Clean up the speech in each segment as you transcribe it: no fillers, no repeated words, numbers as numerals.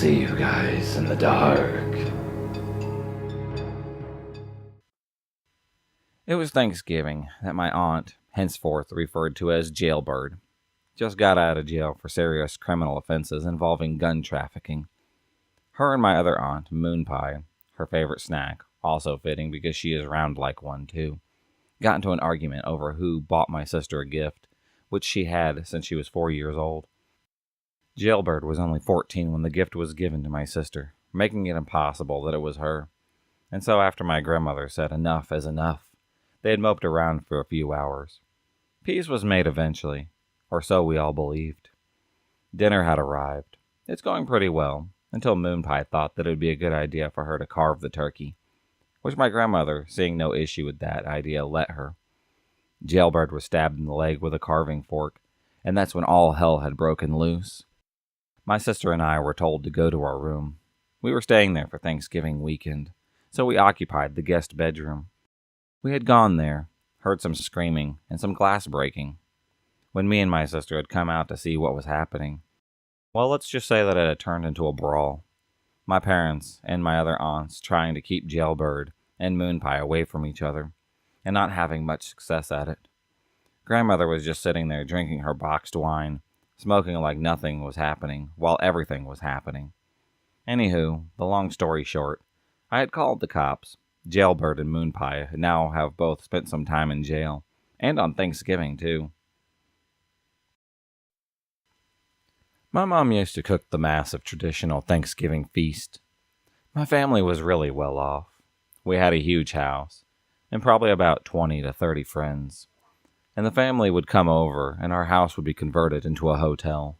see you guys in the dark. It was Thanksgiving that my aunt, henceforth referred to as Jailbird, just got out of jail for serious criminal offenses involving gun trafficking. Her and my other aunt, Moon Pie, her favorite snack, also fitting because she is round like one too, got into an argument over who bought my sister a gift, which she had since she was 4 years old. Jailbird was only 14 when the gift was given to my sister, making it impossible that it was her. And so after my grandmother said enough is enough, they had moped around for a few hours. Peace was made eventually, or so we all believed. Dinner had arrived. It's going pretty well, until Moon Pie thought that it would be a good idea for her to carve the turkey, which my grandmother, seeing no issue with that idea, let her. Jailbird was stabbed in the leg with a carving fork, and that's when all hell had broken loose. My sister and I were told to go to our room. We were staying there for Thanksgiving weekend, so we occupied the guest bedroom. We had gone there, heard some screaming and some glass breaking, when me and my sister had come out to see what was happening. Well, let's just say that it had turned into a brawl. My parents and my other aunts trying to keep Jailbird and Moon Pie away from each other, and not having much success at it. Grandmother was just sitting there drinking her boxed wine, smoking like nothing was happening, while everything was happening. Anywho, the long story short, I had called the cops. Jailbird and Moon Pie now have both spent some time in jail, and on Thanksgiving too. My mom used to cook the massive traditional Thanksgiving feast. My family was really well off. We had a huge house, and probably about 20 to 30 friends. And the family would come over, and our house would be converted into a hotel.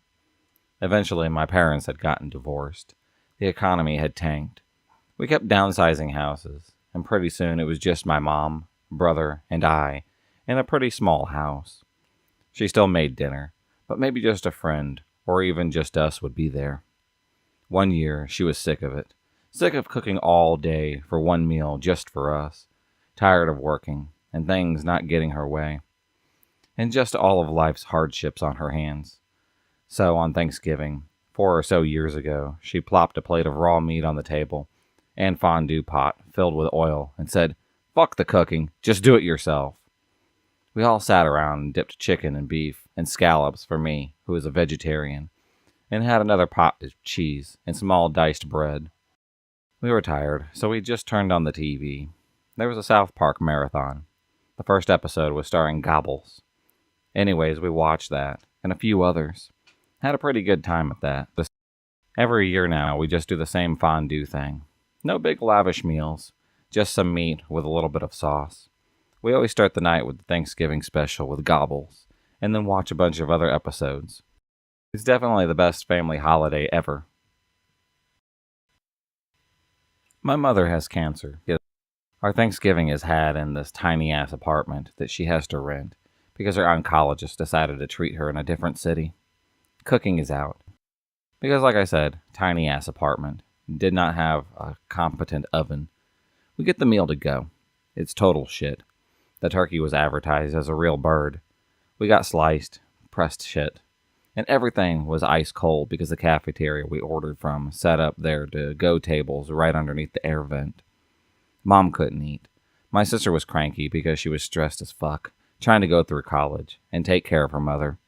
Eventually, my parents had gotten divorced. The economy had tanked. We kept downsizing houses, and pretty soon it was just my mom, brother, and I, in a pretty small house. She still made dinner, but maybe just a friend, or even just us, would be there. One year, she was sick of it. Sick of cooking all day for one meal just for us. Tired of working, and things not getting her way. And just all of life's hardships on her hands. So on Thanksgiving, 4 or so years ago, she plopped a plate of raw meat on the table and fondue pot filled with oil and said, "Fuck the cooking, just do it yourself." We all sat around and dipped chicken and beef and scallops for me, who is a vegetarian, and had another pot of cheese and small diced bread. We were tired, so we just turned on the TV. There was a South Park marathon. The first episode was starring Gobbles. Anyways, we watched that, and a few others. Had a pretty good time at that. Every year now, we just do the same fondue thing. No big lavish meals, just some meat with a little bit of sauce. We always start the night with the Thanksgiving special with Gobbles, and then watch a bunch of other episodes. It's definitely the best family holiday ever. My mother has cancer. Our Thanksgiving is had in this tiny-ass apartment that she has to rent, because her oncologist decided to treat her in a different city. Cooking is out. Because like I said, tiny-ass apartment. Did not have a competent oven. We get the meal to go. It's total shit. The turkey was advertised as a real bird. We got sliced, pressed shit. And everything was ice cold because the cafeteria we ordered from set up their to-go tables right underneath the air vent. Mom couldn't eat. My sister was cranky because she was stressed as fuck, trying to go through college and take care of her mother.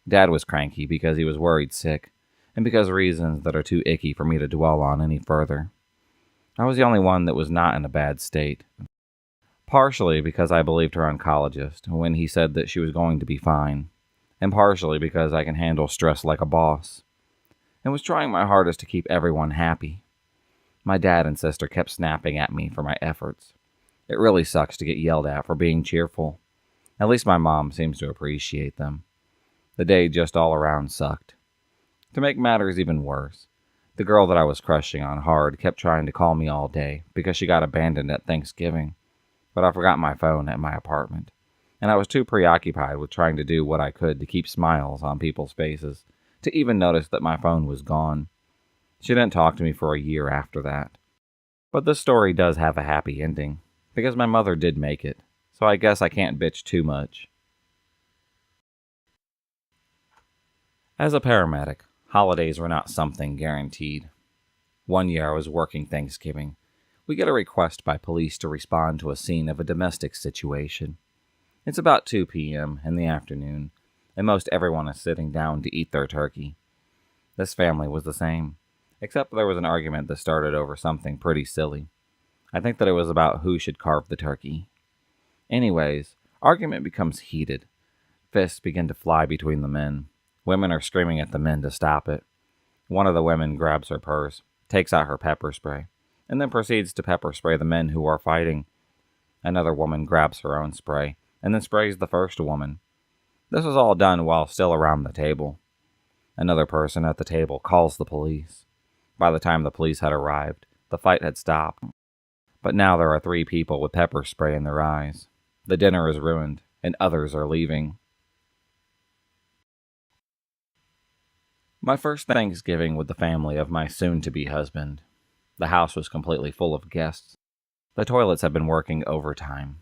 Dad was cranky because he was worried sick, and because of reasons that are too icky for me to dwell on any further. I was the only one that was not in a bad state. Partially because I believed her oncologist when he said that she was going to be fine, and partially because I can handle stress like a boss, and was trying my hardest to keep everyone happy. My dad and sister kept snapping at me for my efforts. It really sucks to get yelled at for being cheerful. At least my mom seems to appreciate them. The day just all around sucked. To make matters even worse, the girl that I was crushing on hard kept trying to call me all day because she got abandoned at Thanksgiving, but I forgot my phone at my apartment, and I was too preoccupied with trying to do what I could to keep smiles on people's faces to even notice that my phone was gone. She didn't talk to me for a year after that. But this story does have a happy ending, because my mother did make it, so I guess I can't bitch too much. As a paramedic, holidays were not something guaranteed. One year I was working Thanksgiving. We get a request by police to respond to a scene of a domestic situation. It's about 2 p.m. in the afternoon, and most everyone is sitting down to eat their turkey. This family was the same, except there was an argument that started over something pretty silly. I think that it was about who should carve the turkey. Anyways, argument becomes heated. Fists begin to fly between the men. Women are screaming at the men to stop it. One of the women grabs her purse, takes out her pepper spray, and then proceeds to pepper spray the men who are fighting. Another woman grabs her own spray, and then sprays the first woman. This was all done while still around the table. Another person at the table calls the police. By the time the police had arrived, the fight had stopped. But now there are 3 people with pepper spray in their eyes. The dinner is ruined, and others are leaving. My first Thanksgiving with the family of my soon-to-be husband. The house was completely full of guests. The toilets had been working overtime.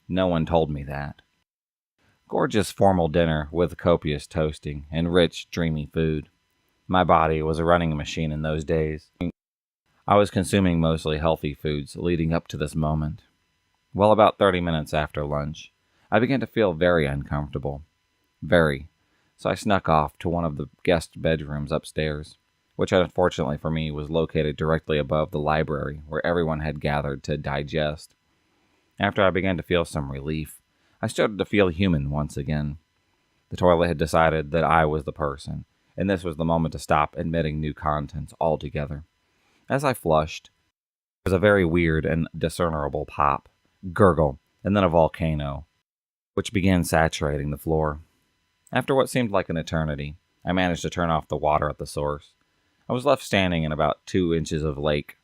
No one told me that. Gorgeous formal dinner with copious toasting and rich, dreamy food. My body was a running machine in those days. I was consuming mostly healthy foods leading up to this moment. Well, about 30 minutes after lunch, I began to feel very uncomfortable. Very. So I snuck off to one of the guest bedrooms upstairs, which unfortunately for me was located directly above the library where everyone had gathered to digest. After I began to feel some relief, I started to feel human once again. The toilet had decided that I was the person, and this was the moment to stop admitting new contents altogether. As I flushed, there was a very weird and discernible pop, gurgle, and then a volcano, which began saturating the floor. After what seemed like an eternity, I managed to turn off the water at the source. I was left standing in about 2 inches of lake.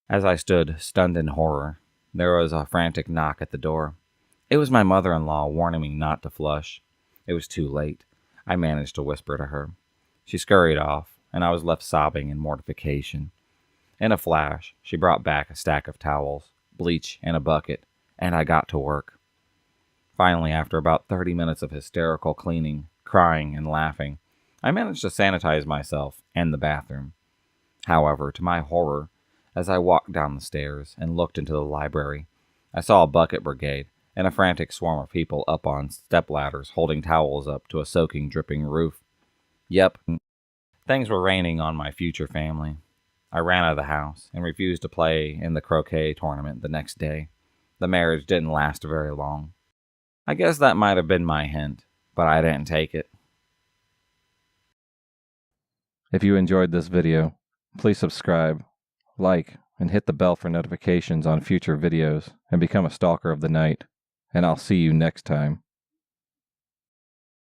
As I stood, stunned in horror, there was a frantic knock at the door. It was my mother-in-law warning me not to flush. It was too late. I managed to whisper to her. She scurried off, and I was left sobbing in mortification. In a flash, she brought back a stack of towels, bleach, and a bucket, and I got to work. Finally, after about 30 minutes of hysterical cleaning, crying, and laughing, I managed to sanitize myself and the bathroom. However, to my horror, as I walked down the stairs and looked into the library, I saw a bucket brigade and a frantic swarm of people up on stepladders holding towels up to a soaking, dripping roof. Yep, things were raining on my future family. I ran out of the house and refused to play in the croquet tournament the next day. The marriage didn't last very long. I guess that might have been my hint, but I didn't take it. If you enjoyed this video, please subscribe, like, and hit the bell for notifications on future videos, and become a stalker of the night. And I'll see you next time.